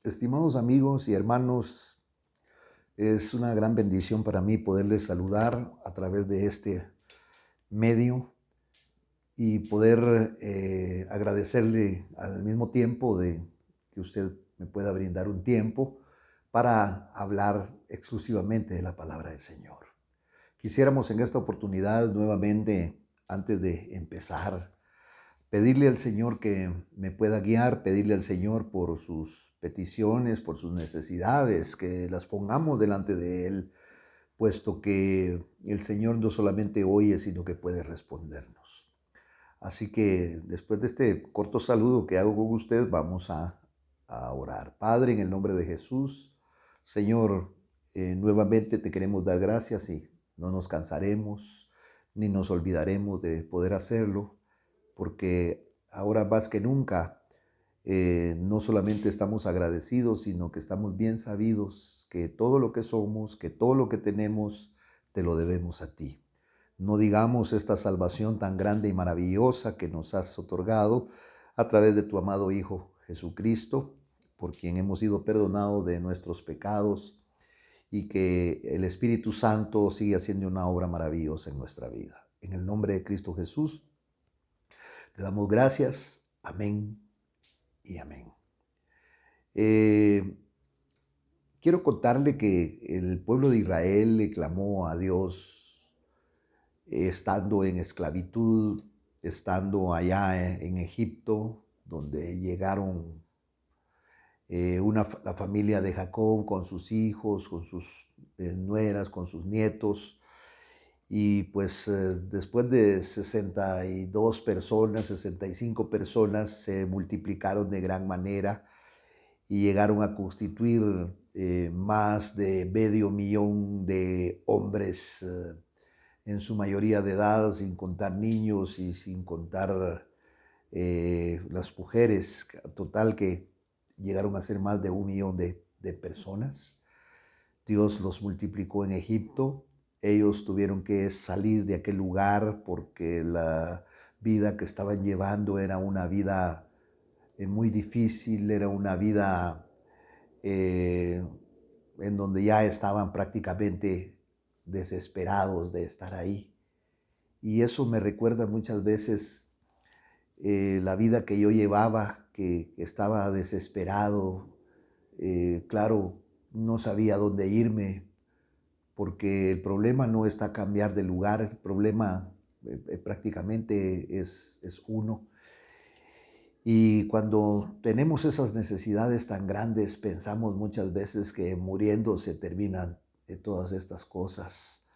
Estimados amigos y hermanos, es una gran bendición para mí poderles saludar a través de este medio y poder agradecerle al mismo tiempo de que usted me pueda brindar un tiempo para hablar exclusivamente de la palabra del Señor. Quisiéramos en esta oportunidad nuevamente, antes de empezar, pedirle al Señor que me pueda guiar, pedirle al Señor por sus peticiones, por sus necesidades, que las pongamos delante de Él, puesto que el Señor no solamente oye, sino que puede respondernos. Así que después de este corto saludo que hago con usted, vamos a orar. Padre, en el nombre de Jesús, Señor, nuevamente te queremos dar gracias y no nos cansaremos ni nos olvidaremos de poder hacerlo, porque ahora más que nunca no solamente estamos agradecidos, sino que estamos bien sabidos que todo lo que somos, que todo lo que tenemos, te lo debemos a ti. No digamos esta salvación tan grande y maravillosa que nos has otorgado a través de tu amado Hijo Jesucristo, por quien hemos sido perdonados de nuestros pecados y que el Espíritu Santo sigue haciendo una obra maravillosa en nuestra vida. En el nombre de Cristo Jesús, te damos gracias. Amén y amén. Eh, Quiero contarle que el pueblo de Israel le clamó a Dios estando en esclavitud, estando allá en Egipto, donde llegaron la familia de Jacob con sus hijos, con sus nueras, con sus nietos. Y pues después de 62 personas, 65 personas, se multiplicaron de gran manera y llegaron a constituir más de medio millón de hombres, en su mayoría de edad, sin contar niños y sin contar las mujeres, total que llegaron a ser más de un millón de personas. Dios los multiplicó en Egipto. Ellos tuvieron que salir de aquel lugar porque la vida que estaban llevando era una vida muy difícil, era una vida eh, en donde ya estaban prácticamente desesperados de estar ahí. Y eso me recuerda muchas veces la vida que yo llevaba, que estaba desesperado. Claro, no sabía dónde irme, porque el problema no está cambiar de lugar, el problema prácticamente es uno. Y cuando tenemos esas necesidades tan grandes, pensamos muchas veces que muriendo se terminan todas estas cosas.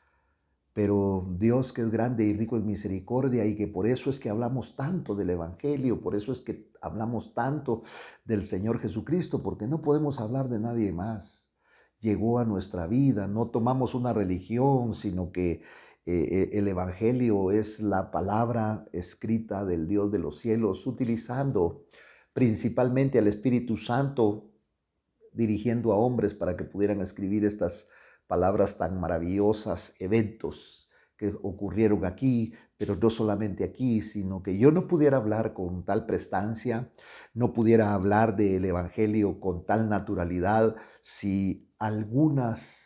Pero Dios, que es grande y rico en misericordia, y que por eso es que hablamos tanto del Evangelio, por eso es que hablamos tanto del Señor Jesucristo, porque no podemos hablar de nadie más. Llegó a nuestra vida, no tomamos una religión, sino que el Evangelio es la palabra escrita del Dios de los cielos, utilizando principalmente al Espíritu Santo, dirigiendo a hombres para que pudieran escribir estas palabras tan maravillosas, eventos que ocurrieron aquí, pero no solamente aquí, sino que yo no pudiera hablar con tal prestancia, no pudiera hablar del Evangelio con tal naturalidad si algunas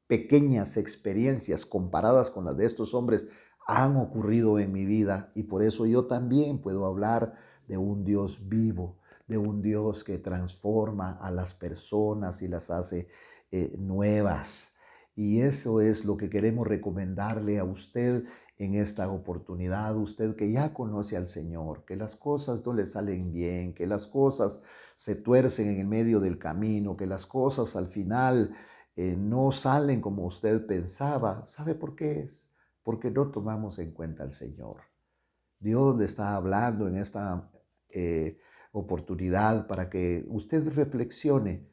pequeñas experiencias comparadas con las de estos hombres han ocurrido en mi vida, y por eso yo también puedo hablar de un Dios vivo, de un Dios que transforma a las personas y las hace nuevas. Y eso es lo que queremos recomendarle a usted en esta oportunidad, usted que ya conoce al Señor, que las cosas no le salen bien, que las cosas se tuercen en el medio del camino, que las cosas al final no salen como usted pensaba. ¿Sabe por qué es? Porque no tomamos en cuenta al Señor. Dios le está hablando en esta oportunidad para que usted reflexione.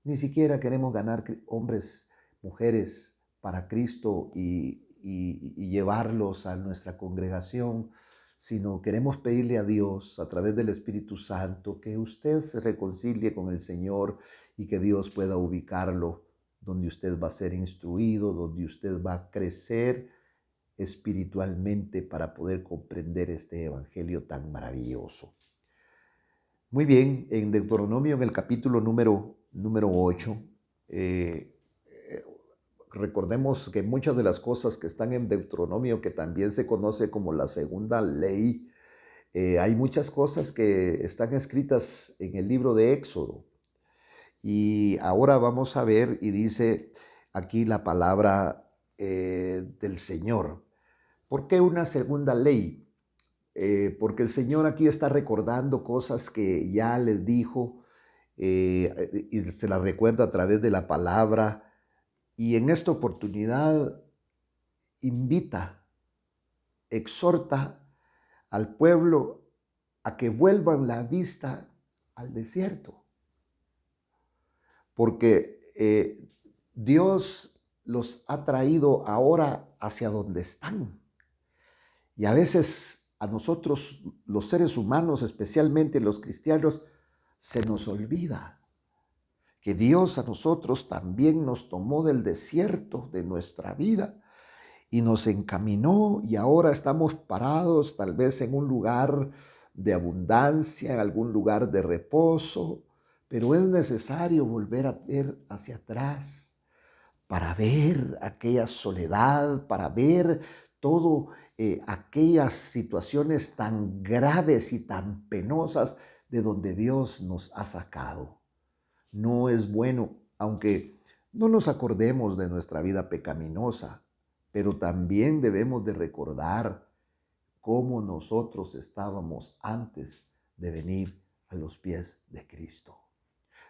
Ni siquiera queremos ganar hombres, mujeres para Cristo y llevarlos a nuestra congregación, sino queremos pedirle a Dios a través del Espíritu Santo que usted se reconcilie con el Señor y que Dios pueda ubicarlo donde usted va a ser instruido, donde usted va a crecer espiritualmente para poder comprender este evangelio tan maravilloso. Muy bien, en Deuteronomio, en el capítulo número número 8. eh, eh, Recordemos que muchas de las cosas que están en Deuteronomio, que también se conoce como la segunda ley, hay muchas cosas que están escritas en el libro de Éxodo. Y ahora vamos a ver, y dice aquí la palabra del Señor. ¿Por qué una segunda ley? Porque el Señor aquí está recordando cosas que ya les dijo y se las recuerda a través de la palabra. Y en esta oportunidad invita, exhorta al pueblo a que vuelvan la vista al desierto, porque Dios los ha traído ahora hacia donde están. Y a veces a nosotros, los seres humanos, especialmente los cristianos, se nos olvida que Dios a nosotros también nos tomó del desierto de nuestra vida y nos encaminó, y ahora estamos parados tal vez en un lugar de abundancia, en algún lugar de reposo, pero es necesario volver a ver hacia atrás para ver aquella soledad, para ver todo aquellas situaciones tan graves y tan penosas de donde Dios nos ha sacado. No es bueno, aunque no nos acordemos de nuestra vida pecaminosa, pero también debemos de recordar cómo nosotros estábamos antes de venir a los pies de Cristo.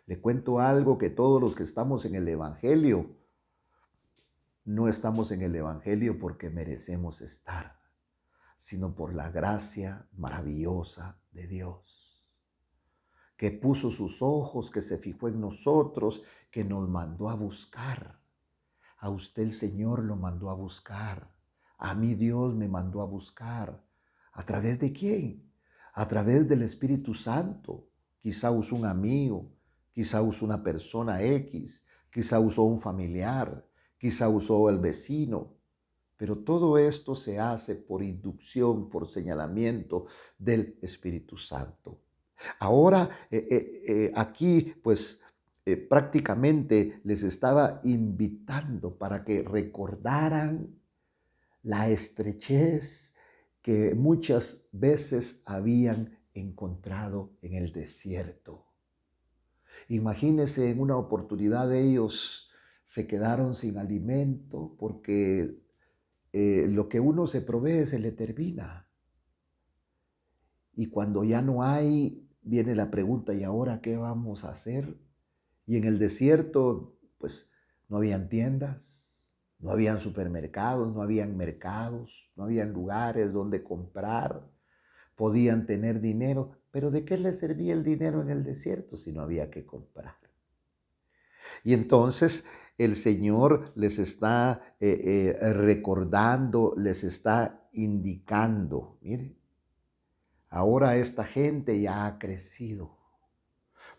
Le cuento algo, que todos los que estamos en el Evangelio, no estamos en el Evangelio porque merecemos estar, sino por la gracia maravillosa de Dios, que puso sus ojos, que se fijó en nosotros, que nos mandó a buscar. A usted el Señor lo mandó a buscar. A mí Dios me mandó a buscar. ¿A través de quién? A través del Espíritu Santo. Quizá usó un amigo, quizá usó una persona X, quizá usó un familiar, quizá usó el vecino. Pero todo esto se hace por inducción, por señalamiento del Espíritu Santo. Ahora, aquí, pues, prácticamente les estaba invitando para que recordaran la estrechez que muchas veces habían encontrado en el desierto. Imagínense, en una oportunidad ellos se quedaron sin alimento porque lo que uno se provee se le termina. Y cuando ya no hay, viene la pregunta, ¿y ahora qué vamos a hacer? Y en el desierto, pues no habían tiendas, no habían supermercados, no habían mercados, no habían lugares donde comprar. Podían tener dinero, pero ¿de qué les servía el dinero en el desierto si no había que comprar? Y entonces el Señor les está recordando, les está indicando, mire, ahora esta gente ya ha crecido.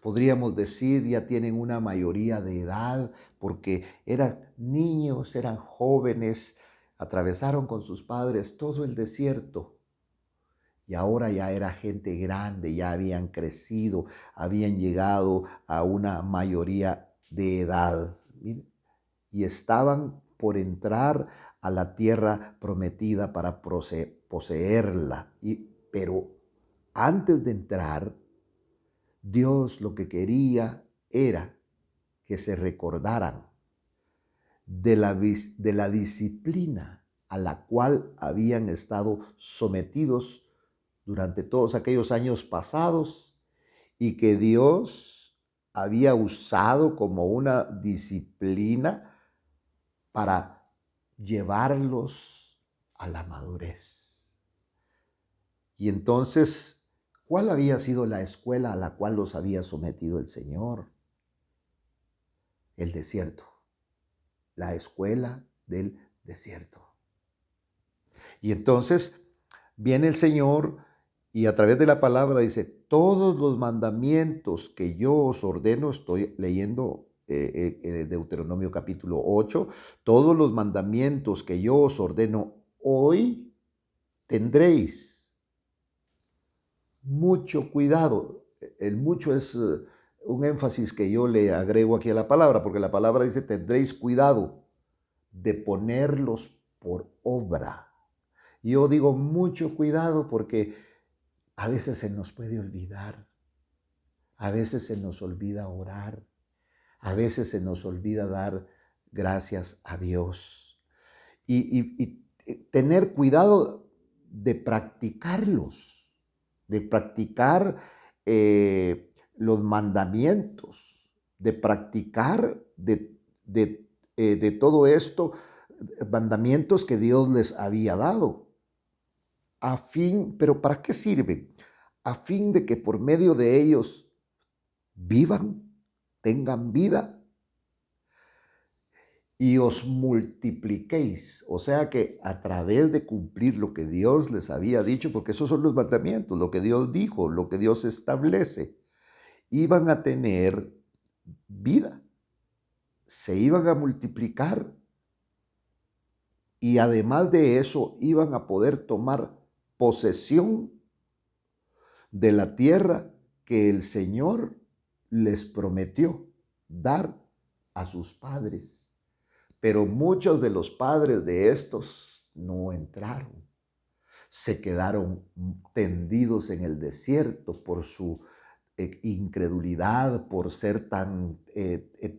Podríamos decir, ya tienen una mayoría de edad porque eran niños, eran jóvenes, atravesaron con sus padres todo el desierto. Y ahora ya era gente grande, ya habían crecido, habían llegado a una mayoría de edad. Y estaban por entrar a la tierra prometida para poseerla. Pero antes de entrar, Dios lo que quería era que se recordaran de la disciplina a la cual habían estado sometidos durante todos aquellos años pasados y que Dios había usado como una disciplina para llevarlos a la madurez. Y entonces, ¿cuál había sido la escuela a la cual los había sometido el Señor? El desierto, la escuela del desierto. Y entonces viene el Señor y a través de la palabra dice, todos los mandamientos que yo os ordeno, estoy leyendo Deuteronomio capítulo 8, todos los mandamientos que yo os ordeno hoy tendréis mucho cuidado. El mucho es un énfasis que yo le agrego aquí a la palabra, porque la palabra dice, tendréis cuidado de ponerlos por obra. Yo digo mucho cuidado porque a veces se nos puede olvidar, a veces se nos olvida orar, a veces se nos olvida dar gracias a Dios. Y tener cuidado de practicarlos, de practicar los mandamientos, de practicar de todo esto, mandamientos que Dios les había dado. Pero ¿para qué sirven? A fin de que por medio de ellos vivan, tengan vida y os multipliquéis. O sea que a través de cumplir lo que Dios les había dicho, porque esos son los mandamientos, lo que Dios dijo, lo que Dios establece, iban a tener vida, se iban a multiplicar y además de eso iban a poder tomar posesión de la tierra que el Señor les prometió dar a sus padres. Pero muchos de los padres de estos no entraron. Se quedaron tendidos en el desierto por su incredulidad, por ser tan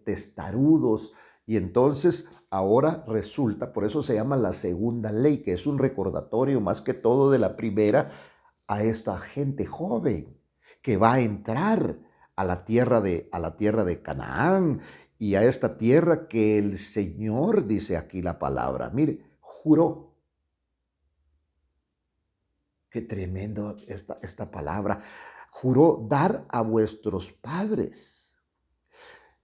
testarudos. Y entonces ahora resulta, por eso se llama la segunda ley, que es un recordatorio más que todo de la primera, a esta gente joven que va a entrar a la tierra de Canaán y a esta tierra que el Señor, dice aquí la palabra, mire, juró. Qué tremendo esta palabra. Juró dar a vuestros padres.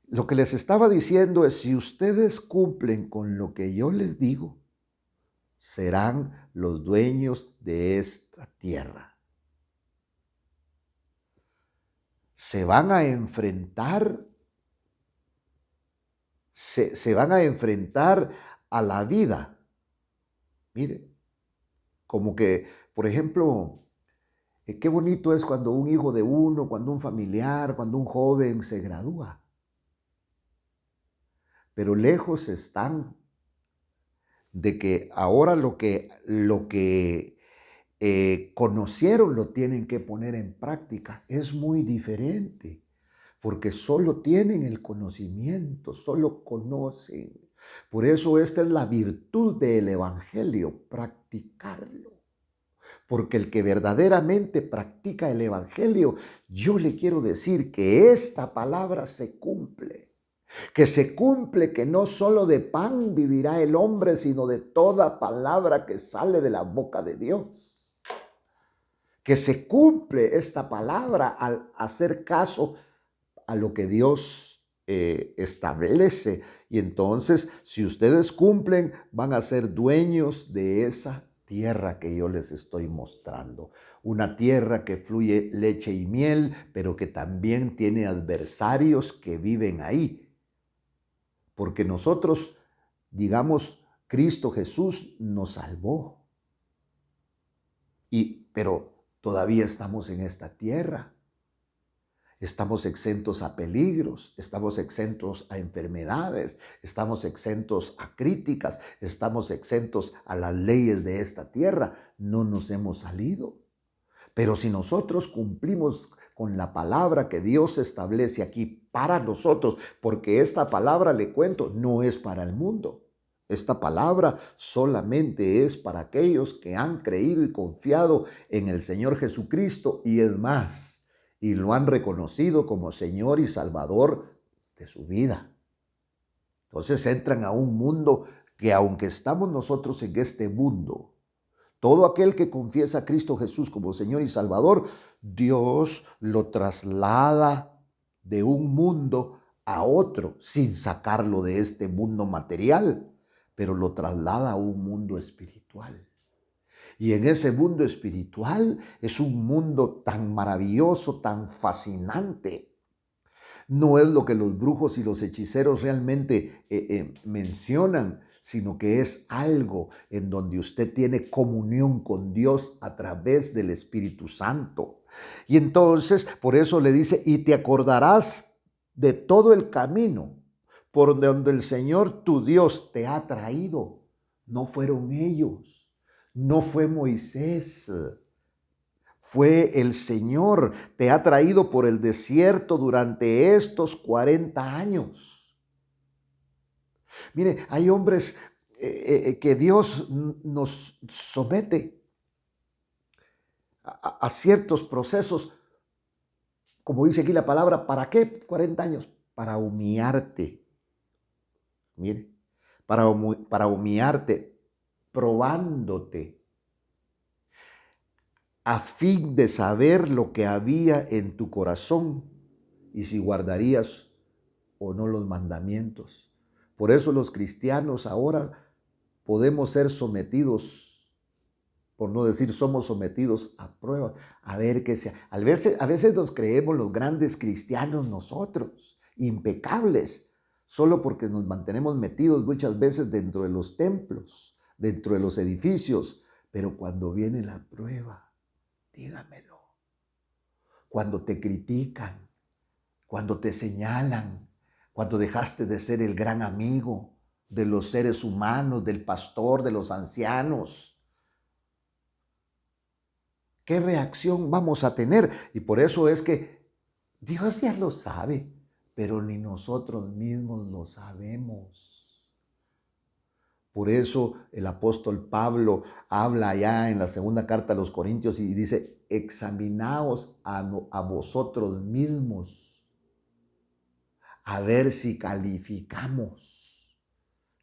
Lo que les estaba diciendo es, si ustedes cumplen con lo que yo les digo, serán los dueños de esta tierra. Se van a enfrentar, se van a enfrentar a la vida. Mire, como que, por ejemplo, qué bonito es cuando un hijo de uno, cuando un familiar, cuando un joven se gradúa. Pero lejos están de que ahora lo que conocieron lo tienen que poner en práctica. Es muy diferente, porque solo tienen el conocimiento, solo conocen. Por eso esta es la virtud del Evangelio, practicarlo. Porque el que verdaderamente practica el Evangelio, yo le quiero decir que esta palabra se cumple. Que se cumple que no solo de pan vivirá el hombre, sino de toda palabra que sale de la boca de Dios. Que se cumple esta palabra al hacer caso a lo que Dios establece. Y entonces, si ustedes cumplen, van a ser dueños de esa tierra que yo les estoy mostrando. Una tierra que fluye leche y miel, pero que también tiene adversarios que viven ahí. Porque nosotros, digamos, Cristo Jesús nos salvó. Pero todavía estamos en esta tierra. Estamos exentos a peligros, estamos exentos a enfermedades, estamos exentos a críticas, estamos exentos a las leyes de esta tierra. No nos hemos salido. Pero si nosotros cumplimos con la palabra que Dios establece aquí para nosotros, porque esta palabra, le cuento, no es para el mundo. Esta palabra solamente es para aquellos que han creído y confiado en el Señor Jesucristo, y es más, y lo han reconocido como Señor y Salvador de su vida. Entonces entran a un mundo que, aunque estamos nosotros en este mundo, todo aquel que confiesa a Cristo Jesús como Señor y Salvador, Dios lo traslada de un mundo a otro sin sacarlo de este mundo material, pero lo traslada a un mundo espiritual. Y en ese mundo espiritual es un mundo tan maravilloso, tan fascinante. No es lo que los brujos y los hechiceros realmente mencionan, sino que es algo en donde usted tiene comunión con Dios a través del Espíritu Santo. Y entonces, por eso le dice, y te acordarás de todo el camino por donde el Señor tu Dios te ha traído. No fueron ellos, no fue Moisés, fue el Señor. Te ha traído por el desierto durante estos 40 años. Mire, hay hombres que Dios nos somete a ciertos procesos, como dice aquí la palabra. ¿Para qué 40 años? Para humillarte. Mire, para humillarte, probándote, a fin de saber lo que había en tu corazón y si guardarías o no los mandamientos. Por eso los cristianos ahora podemos ser sometidos, por no decir somos sometidos a pruebas, a ver qué sea. A veces nos creemos los grandes cristianos nosotros, impecables, solo porque nos mantenemos metidos muchas veces dentro de los templos, dentro de los edificios. Pero cuando viene la prueba, dígamelo. Cuando te critican, cuando te señalan, cuando dejaste de ser el gran amigo de los seres humanos, del pastor, de los ancianos, ¿qué reacción vamos a tener? Y por eso es que Dios ya lo sabe, pero ni nosotros mismos lo sabemos. Por eso el apóstol Pablo habla allá en la segunda carta a los Corintios y dice: examinaos a vosotros mismos, a ver si calificamos.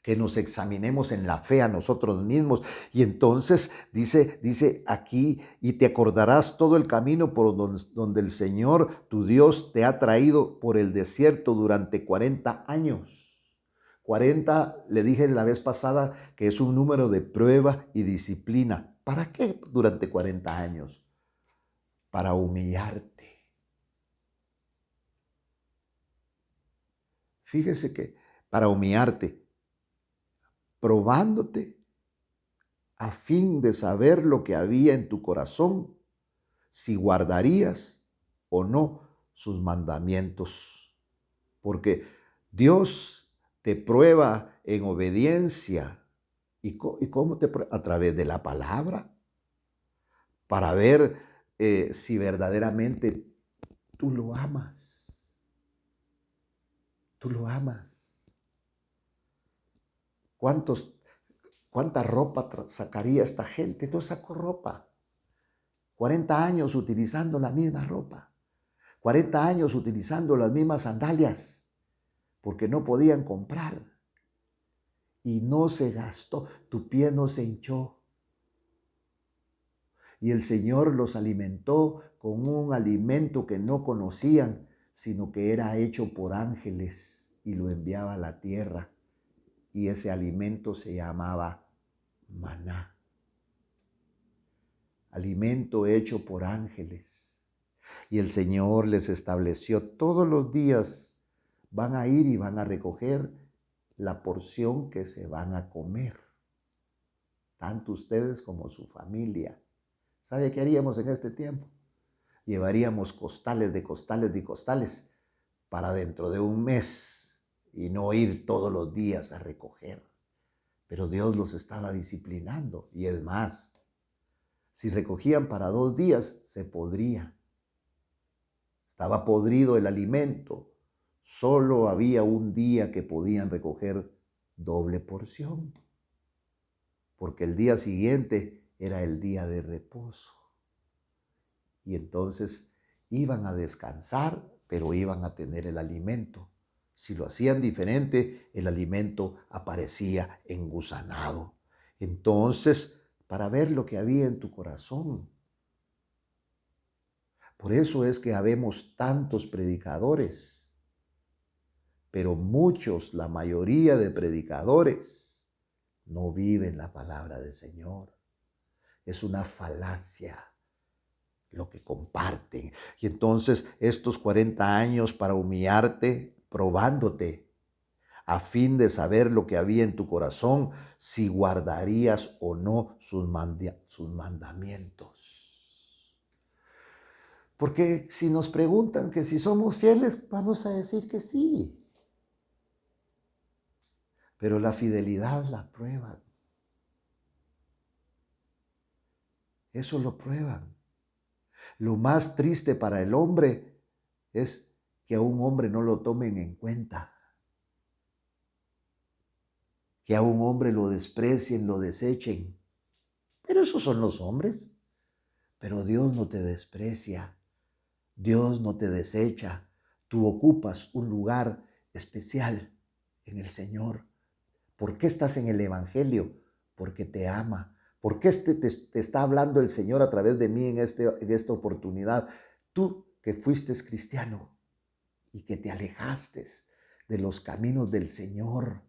Que nos examinemos en la fe a nosotros mismos. Y entonces dice aquí: y te acordarás todo el camino por donde el Señor tu Dios te ha traído por el desierto durante 40 años. 40, le dije la vez pasada, que es un número de prueba y disciplina. ¿Para qué durante 40 años? Para humillarte. Fíjese que para humillarte, probándote a fin de saber lo que había en tu corazón, si guardarías o no sus mandamientos. Porque Dios te prueba en obediencia. ¿Y cómo te prueba? A través de la palabra, para ver si verdaderamente tú lo amas. Tú lo amas. ¿Cuánta ropa sacaría esta gente? No sacó ropa. 40 años utilizando la misma ropa. 40 años utilizando las mismas sandalias, porque no podían comprar. Y no se gastó, tu pie no se hinchó. Y el Señor los alimentó con un alimento que no conocían, sino que era hecho por ángeles y lo enviaba a la tierra. Y ese alimento se llamaba maná. Alimento hecho por ángeles. Y el Señor les estableció todos los días: van a ir y van a recoger la porción que se van a comer, tanto ustedes como su familia. ¿Sabe qué haríamos en este tiempo? Llevaríamos costales de costales de costales para dentro de un mes y no ir todos los días a recoger. Pero Dios los estaba disciplinando. Y es más, si recogían para 2 días, se podría. Estaba podrido el alimento. Solo había un día que podían recoger doble porción, porque el día siguiente era el día de reposo. Y entonces iban a descansar, pero iban a tener el alimento. Si lo hacían diferente, el alimento aparecía engusanado. Entonces, para ver lo que había en tu corazón. Por eso es que habemos tantos predicadores, pero muchos, la mayoría de predicadores, no viven la palabra del Señor. Es una falacia lo que comparten. Y entonces estos 40 años para humillarte, probándote, a fin de saber lo que había en tu corazón, si guardarías o no sus mandamientos. Porque si nos preguntan que si somos fieles, vamos a decir que sí. Pero la fidelidad la prueban. Eso lo prueban. Lo más triste para el hombre es que a un hombre no lo tomen en cuenta. Que a un hombre lo desprecien, lo desechen. Pero esos son los hombres. Pero Dios no te desprecia. Dios no te desecha. Tú ocupas un lugar especial en el Señor. ¿Por qué estás en el Evangelio? Porque te ama. ¿Por qué te está hablando el Señor a través de mí en esta oportunidad? Tú que fuiste cristiano y que te alejaste de los caminos del Señor,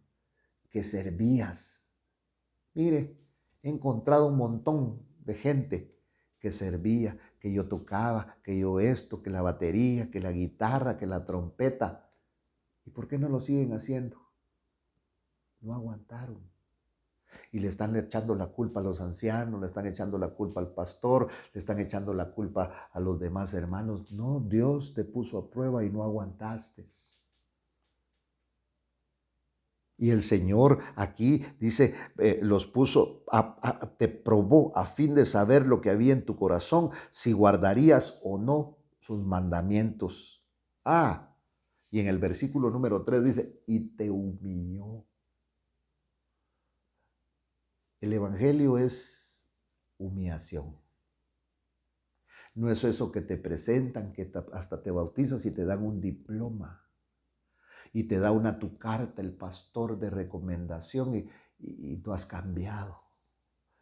que servías. Mire, he encontrado un montón de gente que servía, que yo tocaba, que yo esto, que la batería, que la guitarra, que la trompeta. ¿Y por qué no lo siguen haciendo? No aguantaron. Y le están echando la culpa a los ancianos, le están echando la culpa al pastor, le están echando la culpa a los demás hermanos. No, Dios te puso a prueba y no aguantaste. Y el Señor aquí dice, los puso, te probó a fin de saber lo que había en tu corazón, si guardarías o no sus mandamientos. Y en el versículo número 3 dice, y te humilló. El Evangelio es humillación. No es eso que te presentan, que hasta te bautizas y te dan un diploma. Y te da tu carta el pastor de recomendación y tú has cambiado.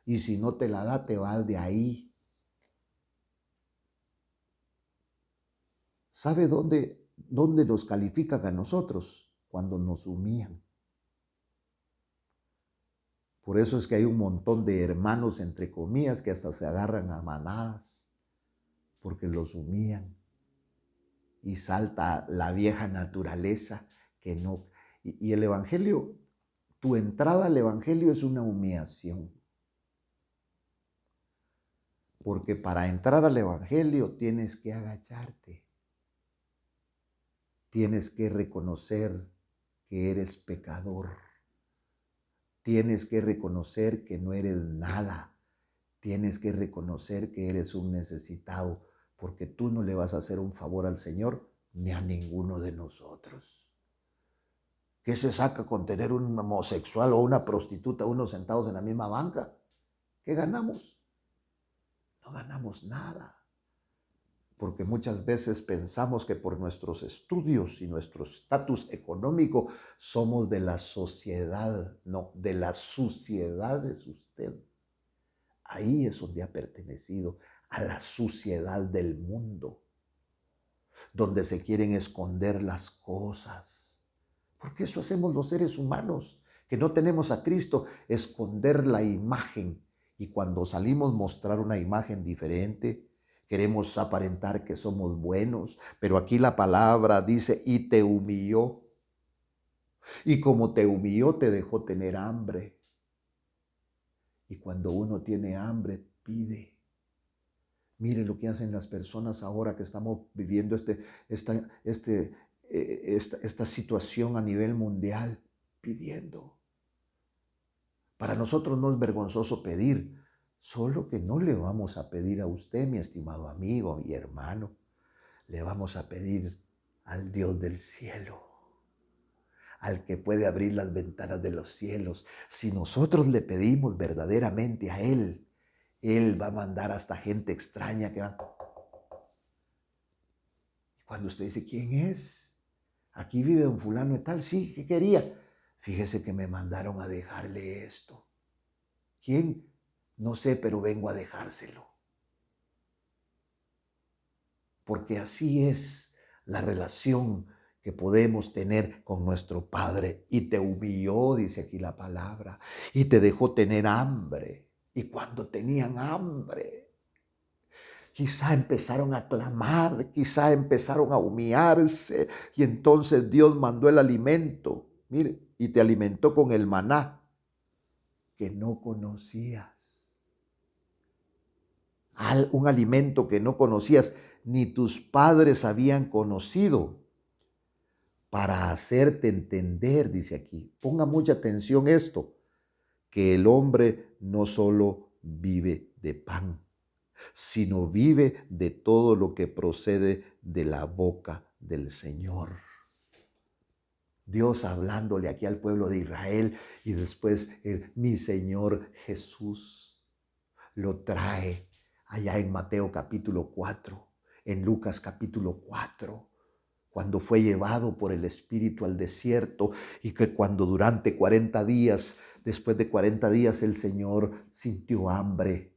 Y si no te la da, te vas de ahí. ¿Sabe dónde nos califican a nosotros? Cuando nos humillan. Por eso es que hay un montón de hermanos, entre comillas, que hasta se agarran a manadas, porque los humillan. Y salta la vieja naturaleza que no. Y el Evangelio, tu entrada al Evangelio es una humillación. Porque para entrar al Evangelio tienes que agacharte. Tienes que reconocer que eres pecador. Tienes que reconocer que no eres nada. Tienes que reconocer que eres un necesitado, porque tú no le vas a hacer un favor al Señor ni a ninguno de nosotros. ¿Qué se saca con tener un homosexual o una prostituta, unos sentados en la misma banca? ¿Qué ganamos? No ganamos nada. Porque muchas veces pensamos que por nuestros estudios y nuestro estatus económico somos de la sociedad. No, de la suciedad es usted. Ahí es donde ha pertenecido, a la suciedad del mundo, donde se quieren esconder las cosas. Porque eso hacemos los seres humanos, que no tenemos a Cristo, esconder la imagen. Y cuando salimos mostrar una imagen diferente, queremos aparentar que somos buenos, pero aquí la palabra dice, y te humilló. Y como te humilló, te dejó tener hambre. Y cuando uno tiene hambre, pide. Mire lo que hacen las personas ahora que estamos viviendo esta situación a nivel mundial, pidiendo. Para nosotros no es vergonzoso pedir, solo que no le vamos a pedir a usted, mi estimado amigo, mi hermano. Le vamos a pedir al Dios del cielo, al que puede abrir las ventanas de los cielos. Si nosotros le pedimos verdaderamente a Él, Él va a mandar hasta gente extraña que va. Y cuando usted dice, ¿quién es? Aquí vive un fulano de tal, sí, ¿qué quería? Fíjese que me mandaron a dejarle esto. ¿Quién? No sé, pero vengo a dejárselo. Porque así es la relación que podemos tener con nuestro Padre. Y te humilló, dice aquí la palabra, y te dejó tener hambre. Y cuando tenían hambre, quizá empezaron a clamar, quizá empezaron a humillarse, y entonces Dios mandó el alimento, mire, y te alimentó con el maná que no conocías. Un alimento que no conocías. ni tus padres habían conocido, para hacerte entender, dice aquí. Ponga mucha atención esto, que el hombre no solo vive de pan, sino vive de todo lo que procede de la boca del Señor. Dios hablándole aquí al pueblo de Israel y después mi Señor Jesús lo trae allá en Mateo capítulo 4, en Lucas capítulo 4, cuando fue llevado por el Espíritu al desierto y que cuando durante 40 días, después de 40 días el Señor sintió hambre.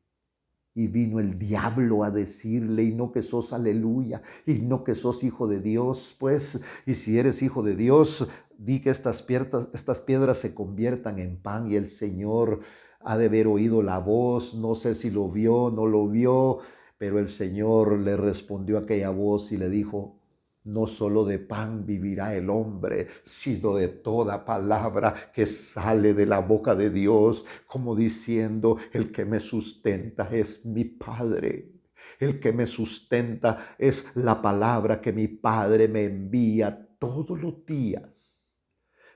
Y vino el diablo a decirle, y no que sos aleluya, y no que sos hijo de Dios, pues, y si eres hijo de Dios, di que estas piedras se conviertan en pan. Y el Señor ha de haber oído la voz, no sé si lo vio, no lo vio, pero el Señor le respondió a aquella voz y le dijo, no solo de pan vivirá el hombre, sino de toda palabra que sale de la boca de Dios, como diciendo, el que me sustenta es mi Padre. El que me sustenta es la palabra que mi Padre me envía todos los días.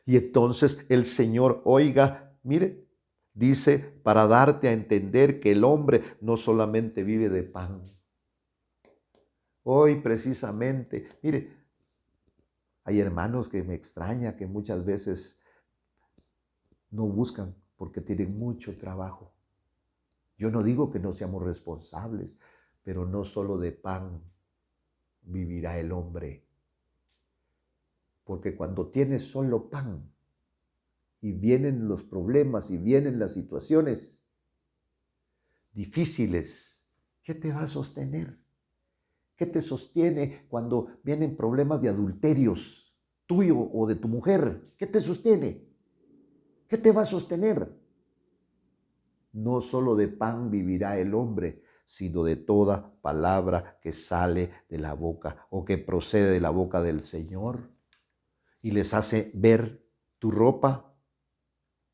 Y entonces el Señor, oiga, mire, dice, para darte a entender que el hombre no solamente vive de pan. Hoy precisamente, mire, hay hermanos que me extraña que muchas veces no buscan porque tienen mucho trabajo. Yo no digo que no seamos responsables, pero no solo de pan vivirá el hombre. Porque cuando tienes solo pan y vienen los problemas y vienen las situaciones difíciles, ¿qué te va a sostener? ¿Qué te sostiene cuando vienen problemas de adulterios tuyo o de tu mujer? ¿Qué te sostiene? ¿Qué te va a sostener? No solo de pan vivirá el hombre, sino de toda palabra que sale de la boca o que procede de la boca del Señor. Y les hace ver, tu ropa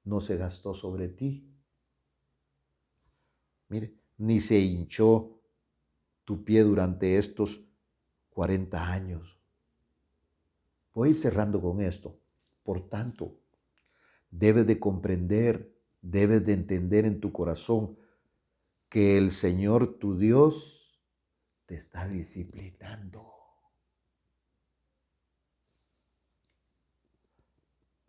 no se gastó sobre ti. Mire, ni se hinchó tu pie durante estos 40 años. Voy a ir cerrando con esto. Por tanto, debes de comprender, debes de entender en tu corazón que el Señor tu Dios te está disciplinando.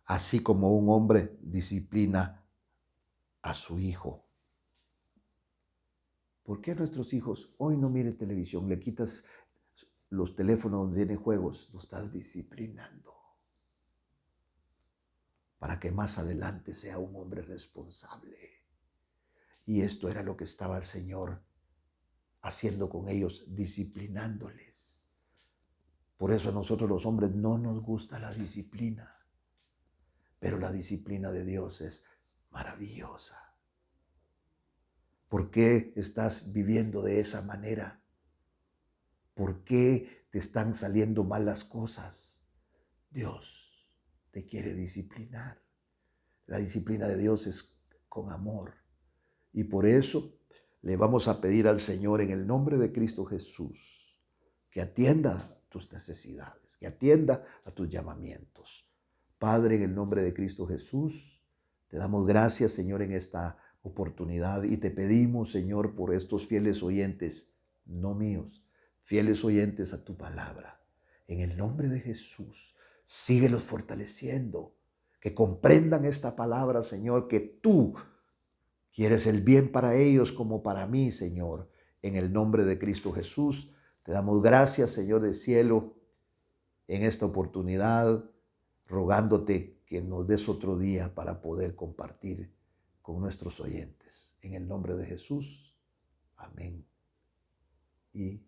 Así como un hombre disciplina a su hijo. ¿Por qué a nuestros hijos hoy no miren televisión? Le quitas los teléfonos donde tienen juegos, lo estás disciplinando. Para que más adelante sea un hombre responsable. Y esto era lo que estaba el Señor haciendo con ellos, disciplinándoles. Por eso a nosotros los hombres no nos gusta la disciplina. Pero la disciplina de Dios es maravillosa. ¿Por qué estás viviendo de esa manera? ¿Por qué te están saliendo mal las cosas? Dios te quiere disciplinar. La disciplina de Dios es con amor. Y por eso le vamos a pedir al Señor en el nombre de Cristo Jesús que atienda tus necesidades, que atienda a tus llamamientos. Padre, en el nombre de Cristo Jesús, te damos gracias, Señor, en esta oportunidad y te pedimos, Señor, por estos fieles oyentes, no míos, fieles oyentes a tu palabra. En el nombre de Jesús, síguelos fortaleciendo, que comprendan esta palabra, Señor, que tú quieres el bien para ellos como para mí, Señor. En el nombre de Cristo Jesús, te damos gracias, Señor del cielo, en esta oportunidad, rogándote que nos des otro día para poder compartir con nuestros oyentes. En el nombre de Jesús, amén y